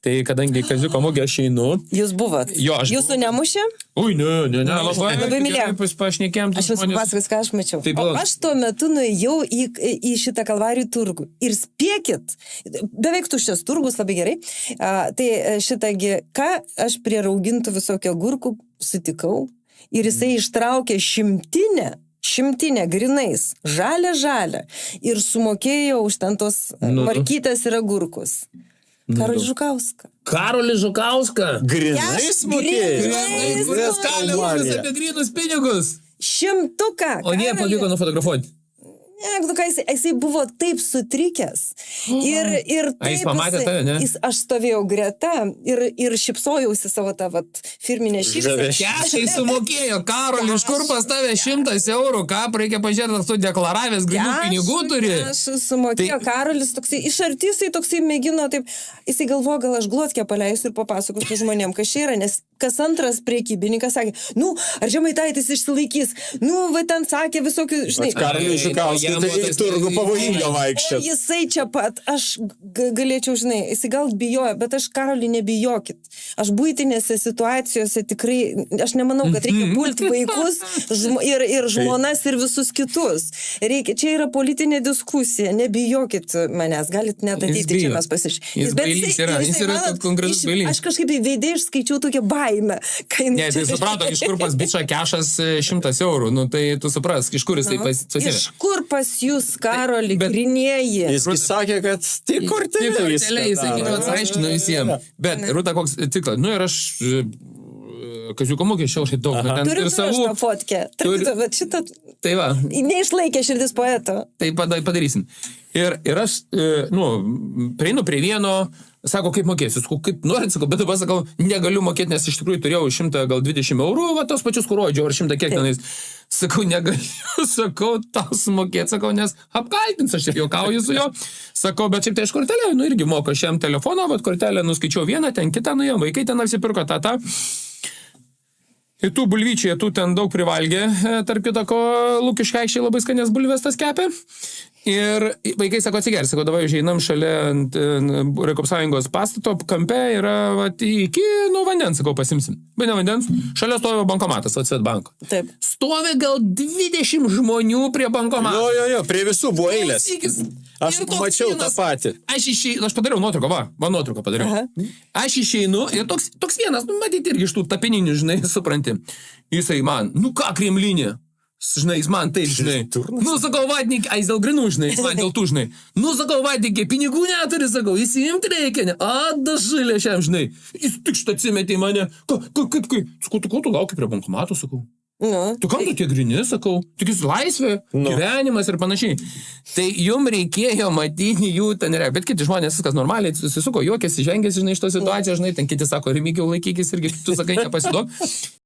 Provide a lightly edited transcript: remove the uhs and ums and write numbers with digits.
Tai kadangi Kaziuko mugė aš einu. Jūs buvot? Jo, aš Jūsų nemušė? Ui, ne, Labai mylėjau. Pašnekėjom. Aš jūs papasakosiu, ką aš mačiau. Taip, O aš tuo metu nuėjau į šitą Kalvarijų turgų. Ir spėkit, beveik tuščias turgus, labai gerai. Tai šitągi, ką aš prie raugintų visokio gurkų sutikau. Ir jisai ištraukė šimtinę grinais, žalia. Ir sumokėjo už ten tos markytės ir agurkus. Karolis Žukauskas. Karolis Žukauskas. Grinais mokėjai? Kuris kalė mums apie grinus pinigus. 100. O nie pavyko nufotografuoti. Ne, jisai buvo taip sutrikęs. Ir taip jis pamatė tave, ne? Aš stovėjau greta ir šipsojausi savo tą firminę šypseną. Kešai sumokėjo, Karoli, iš kur pas tave 100 eurų, ką reikia pažiūrėti, ar tu deklaravęs grinų pinigų turi? Aš sumokėjo, Karolis toksai, iš arti jisai toksai mėgino, taip, jisai galvoja, gal aš glotkę paleisiu ir papasakosiu žmonėm, kas čia yra, nes kas antras prekybininkas sakė, ar Žemaitaitis išsilaikys, va ten sakė visokių, žinai. Karolis Žukauskas, tai turgu pavojinga vaikščiat. Jisai čia pat, aš galėčiau, žinai, jisai gal bijojo, bet aš, Karoli, nebijokit. Aš buitinėse situacijose tikrai, aš nemanau, kad reikia pulti vaikus ir žmonas ir visus kitus. Čia yra politinė diskusija, nebijokit manęs, galit net ateiti čia mes pasižiūrėti. Jis yra konkretus bailys. Aš kažkaip veidai išskaičiau tokią baimę. Ne, tai suprato, iš kur pas bičą kešas 100 eurų, tai tu supras, iš kur jisai pasisėlė. Iš kur pas jūs, Karoli, grinieji? Jis sakė, kad tik kortelė jis aiškino visiems. Bet, Rūta, koks ciklas, ir aš Kaziuko mugė šiaušiai daug. Turim šitą fotkę. Bet šitą... Tai va. Neišlaikė širdis poeto. Tai padarysim. Ir aš, prieinu prie vieno, sako, kaip mokėsiu, kaip norit, sakau, bet dabar sakau, negaliu mokėti, nes iš tikrųjų turėjau 120 eurų, va tos pačius kurodžiau, ar 100 kiek tenais. Sakau, negaliu, sakau, tau sumokėti, sakau, nes apkaltins, aš juokauju su jo. Sakau, bet šiaip tai aš kortelę, irgi moku šiam telefoną, bet kortelę nuskaičiau vieną, ten kitą, jo, vaikai ten apsipirko tą. Ir tų bulvyčiai, tų ten daug privalgė, tarp kitako, Lukiškių aikštėje labai skanės bulvės tas kepė. Ir vaikai sako, atsigersi, sako, davai užeinam šalia Rekop Sąjungos pastato, kampe yra iki vandens, sakau, pasimsim. Bet ne vandens, šalia stovi bankomatas, Svetbanko. Taip. Stovi gal 20 žmonių prie bankomato. Jo, prie visų buvo eilės. Aš mačiau tą patį. Aš padariau nuotrauką, va nuotrauką padariau. Aha. Aš išeinu ir toks vienas, matyti irgi iš tų tapininių, žinai, supranti. Jisai man, ką Kremlinė? Žinai, jis man taip, žinai. Sakau, vadinink, jis dėl grinų, žinai, jis man dėl tų, žinai. Sakau, vadinink, pinigų neturi, sakau, įsiimti reikia, ne? Dažylė šiam, žinai. Jis tik šitą atsimetė į mane. Kaip? Sakau, tu lauki prie bankomato, sakau. Tu kam tu tie grini, sakau, tik jis laisvė, gyvenimas ir panašiai. Tai jum reikėjo matyti jų ten yra, bet kiti žmonės viskas normaliai susisuko, juokėsi, žengėsi, žinai, iš tos situacijos, žinai, ten kiti sako, Remigijau laikykis irgi, tu sakai, nepasiduok.